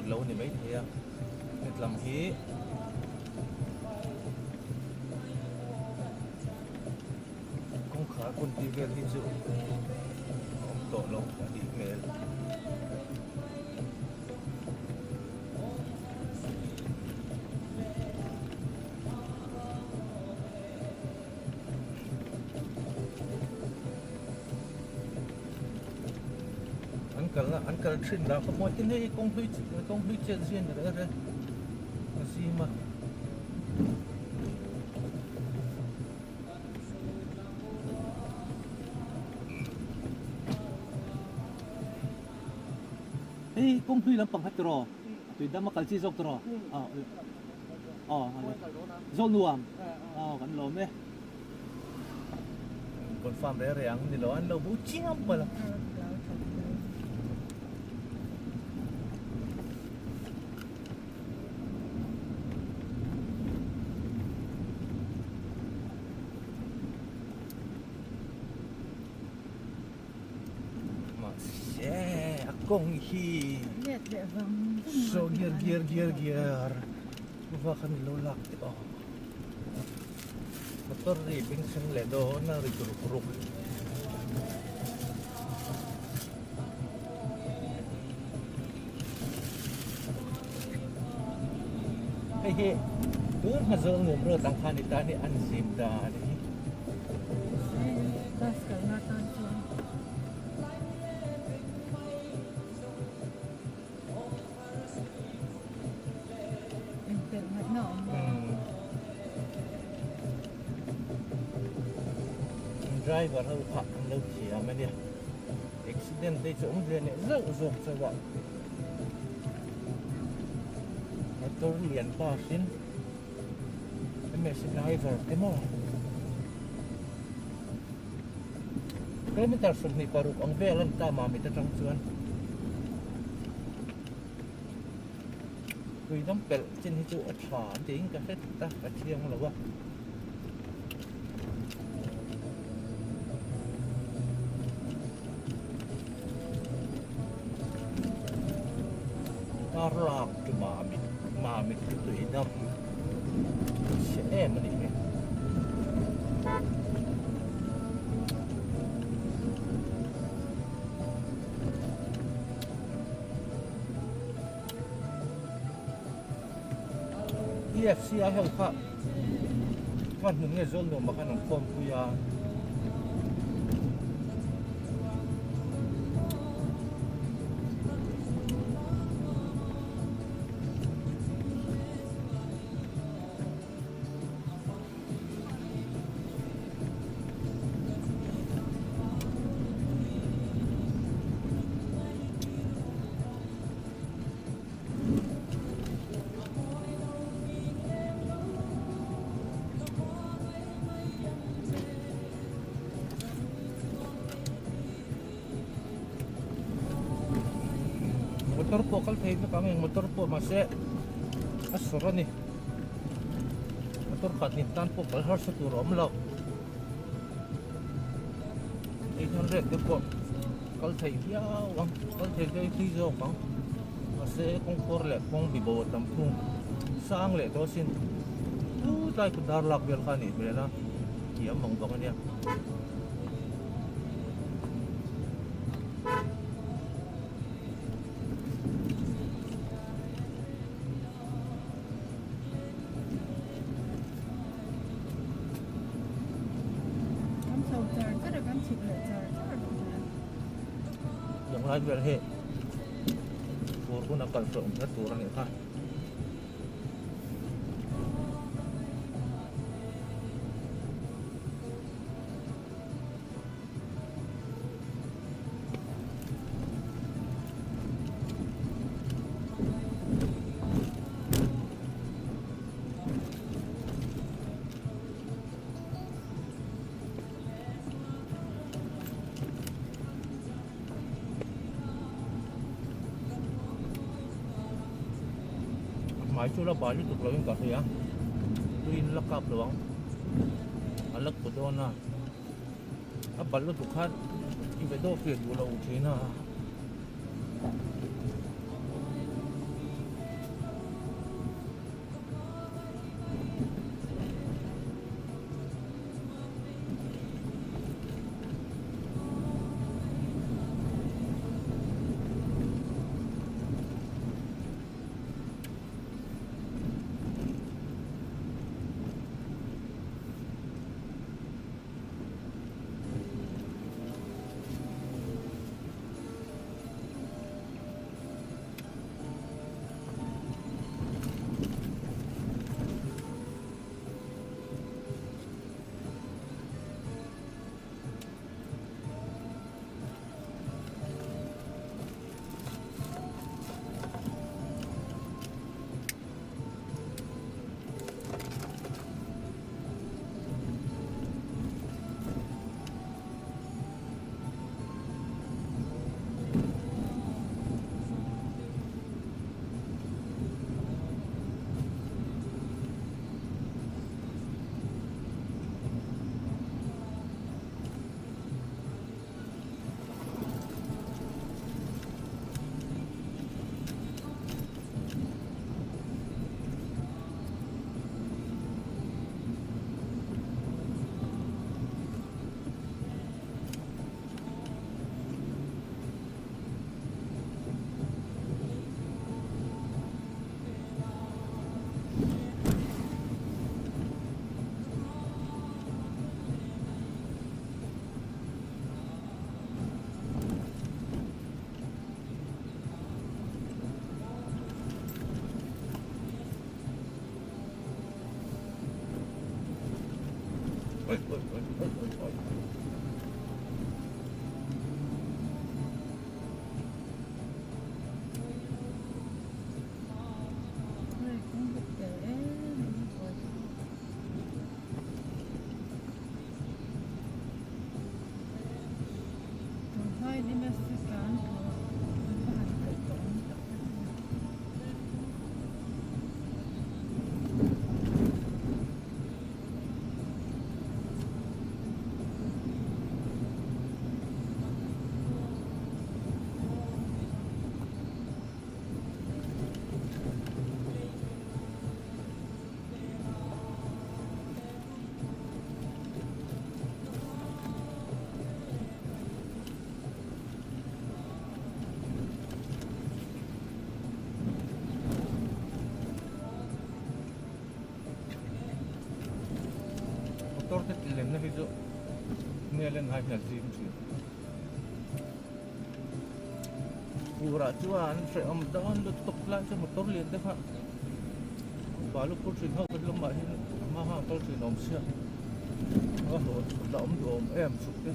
lâu này mấy thì biết làm hí cũng khá con đi về đi dự ông tổ lâu đi nghề anh cần xin là có một cái này công huy chuyện riêng rồi đấy gì mà ê công huy làm bằng hạt trò tùy đã mà cái gì dọc trò dọn nuông cái lốm đấy còn farm đấy rèn thì nó ăn lâu bút chiếm mà là công hi so gear và khăn lâu lạc thì motor ribing sang ledo na rikuruk hey tuh hazal ngomro tangkan itani anzim dani das karena tanco driver hơi phạt lâu chỉ mà đi accident đây chỗ người này rất rộng cho bọn tôi liền qua xin cái mẹ xin driver cái mò cái mình ta sụp này qua ruộng về lần ta mà mình ta trong chuan vì nó bẹt trên chỗ thả tiếng cái hết ta cả chiêng là quá Arab tu mami tu idam siapa ni EFC ahal kha kan hunge zol no makan form kuya motor po kalpay na kami motor po masih asura ni motor katintan po kalhar sa turo amlaw 800 di po kalpay yawang kalpay kay piso pang masih kung korle kung bibawa tampung saang le dosin tayo kudarlak biar kanit bila na kiyam mangbangan niya yang lain berhe pun akan seumur turun ya kan máy chú là bao nhiêu tục lớn cả thế á tuy là cặp được không anh lắc của tôi nè anh bắn tục khác thì phải đo tiền của lâu thế nè ôi, ôi, ôi, ôi, ôi, ôi. Ơi, cũng được để mình rồi. Thôi đi mà sẽ cán thôi. Có hàng cái tổng tập. Motor cái lên nó ví dụ nghe lên hai nhà gì chứ pura chuan phải dan lu tok lan sa motor liền đấy ha balu ko trin ha ko lom ma ha ko trin om sia oh da om em suk te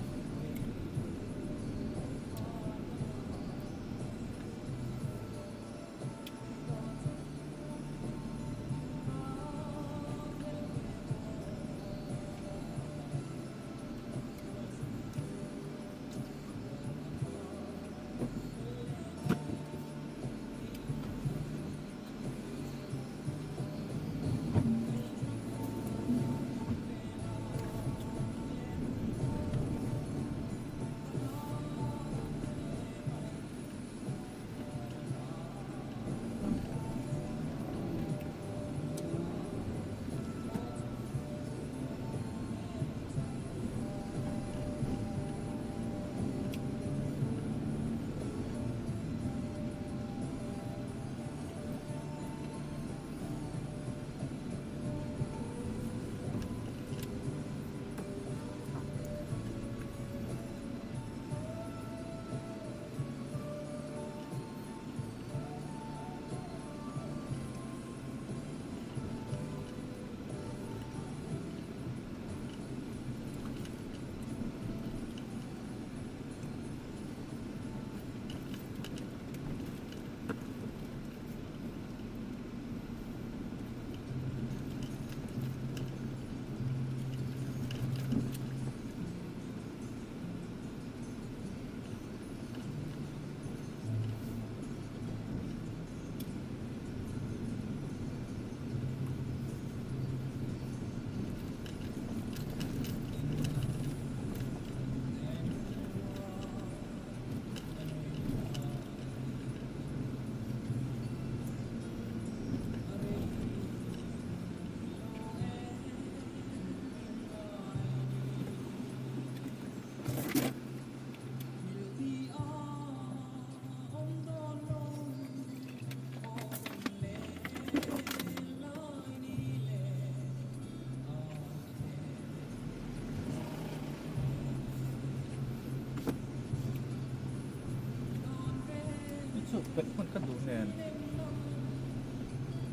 so pek man ka du nen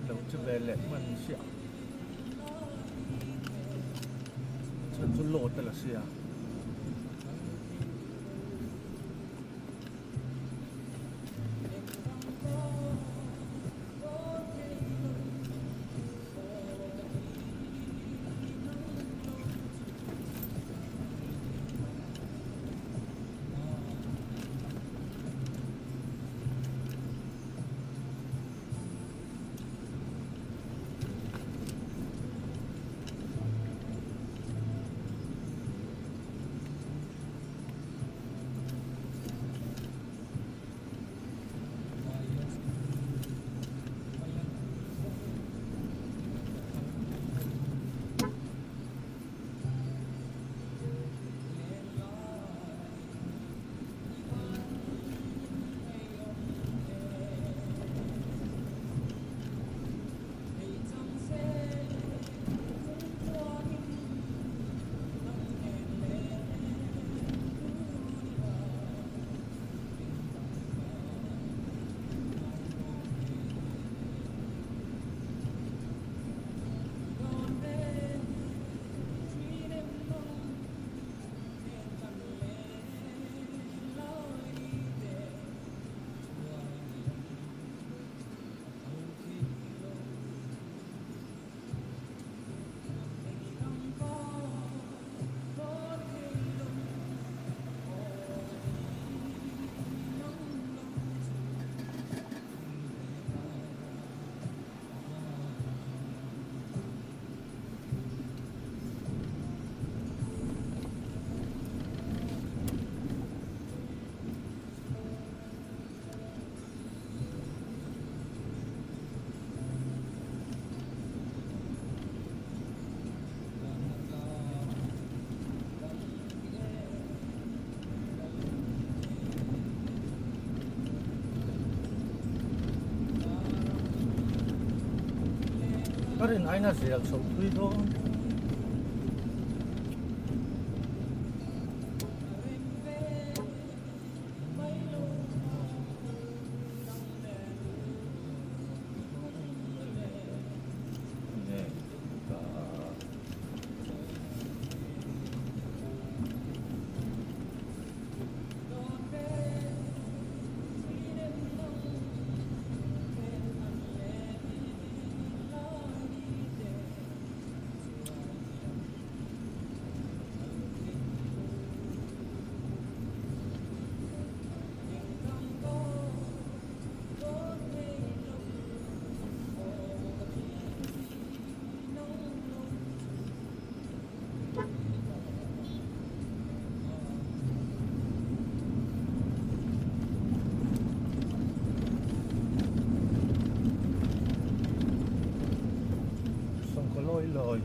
lo chu ve le man sia chan chu lo ta la sia Karin aina zel so thui do lôi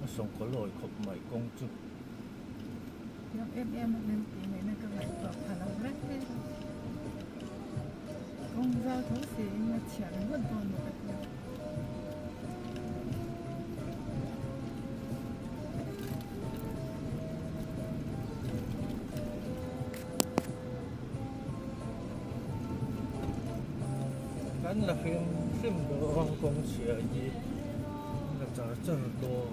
nó sống có lôi khóc mày công chức em một lần tí này nó các bạn bảo thả lòng rách thế công giao thấu xế mà chẳng vẫn còn một cái anh là phim đồ công chia gì là trả chân đồ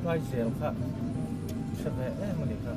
vai dẻo khác sẽ vẽ mà để khác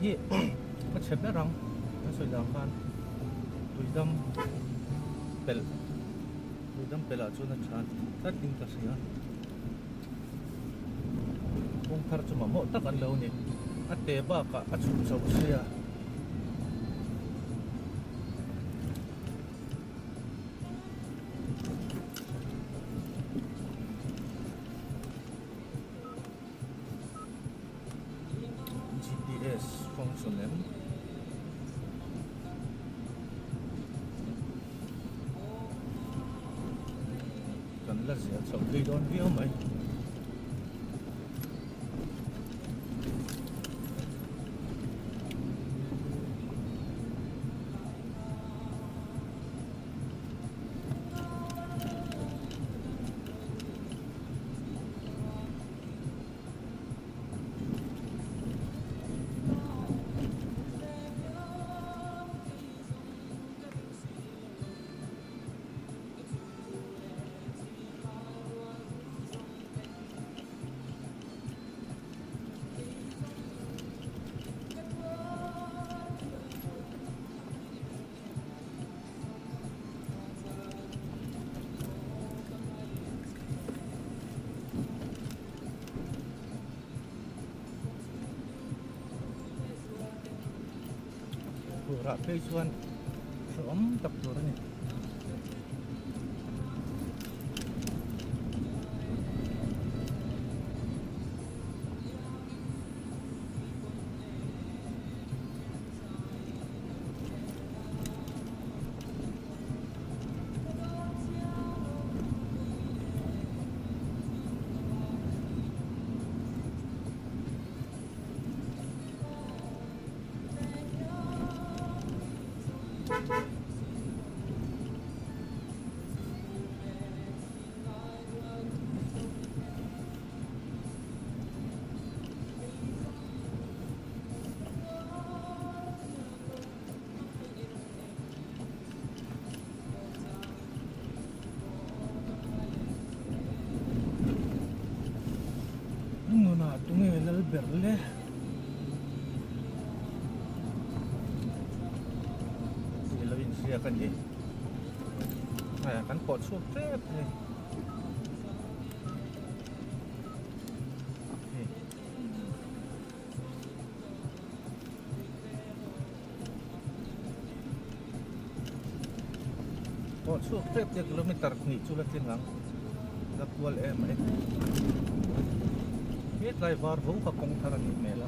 hi có chép bé răng nó soi đào phan tụi đâm bel tôi đâm bela cho nó chán tắt tiếng cả xí kung thar cho mà mỏ tắc ăn lâu nhỉ ăn tê ba cả ăn sụp sầu xí GPS functioning cần là gì sau khi đón video mày ra phê xuân sớm tập rồi này tunggu lal berle ilawin siya kan di ay kan pot so trap ni pot so trap 3 kilometer ni sulat tingang dakwal em ये ड्राइवर वो का कौन था रंग मेला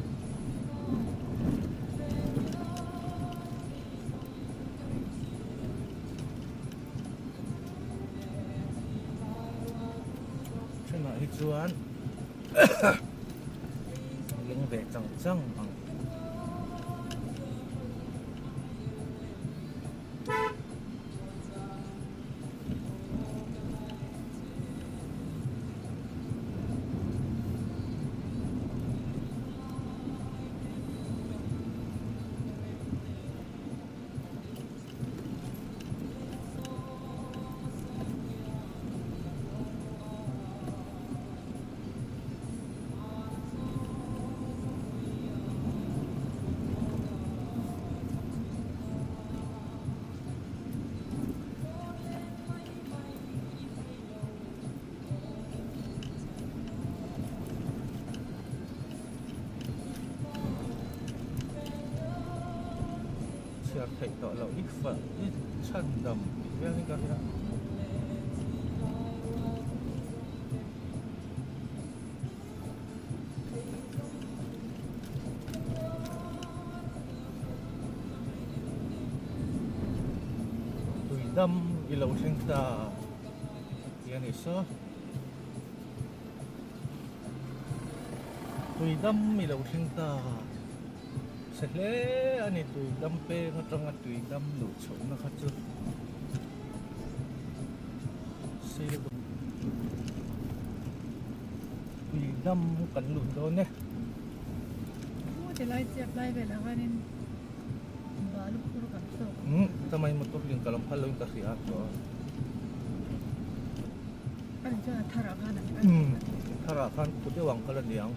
chừng nào hít chuan lưng về trăng trăng bằng thầy tọa là ít phận ít chân đầm biết cái cái đó tùy đâm vì lâu sinh ta kia này số tùy đâm vì lâu sinh ta lẽ anh ấy tụi đâm pe nó trong anh tụi đâm lụt sống nó khác chưa xe tụi đâm cẩn lụt đó nè thì lại chẹp lại về là cái nên bà lúc cô cảm xúc tao một tổ liên kalam phalo yung kasi ato anh cho thara kan thara kan puti wang kalan diang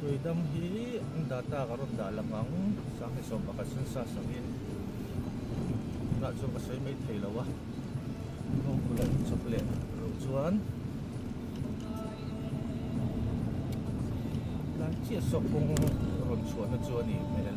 tui dam hi ang data karon dalamang sa kiso bakasan sa sangin nãy chúng ta sẽ mấy thầy là quá không có lại chụp lệ rồi chuan đang chia sẻ cùng rồi chuan nó chuan này mày là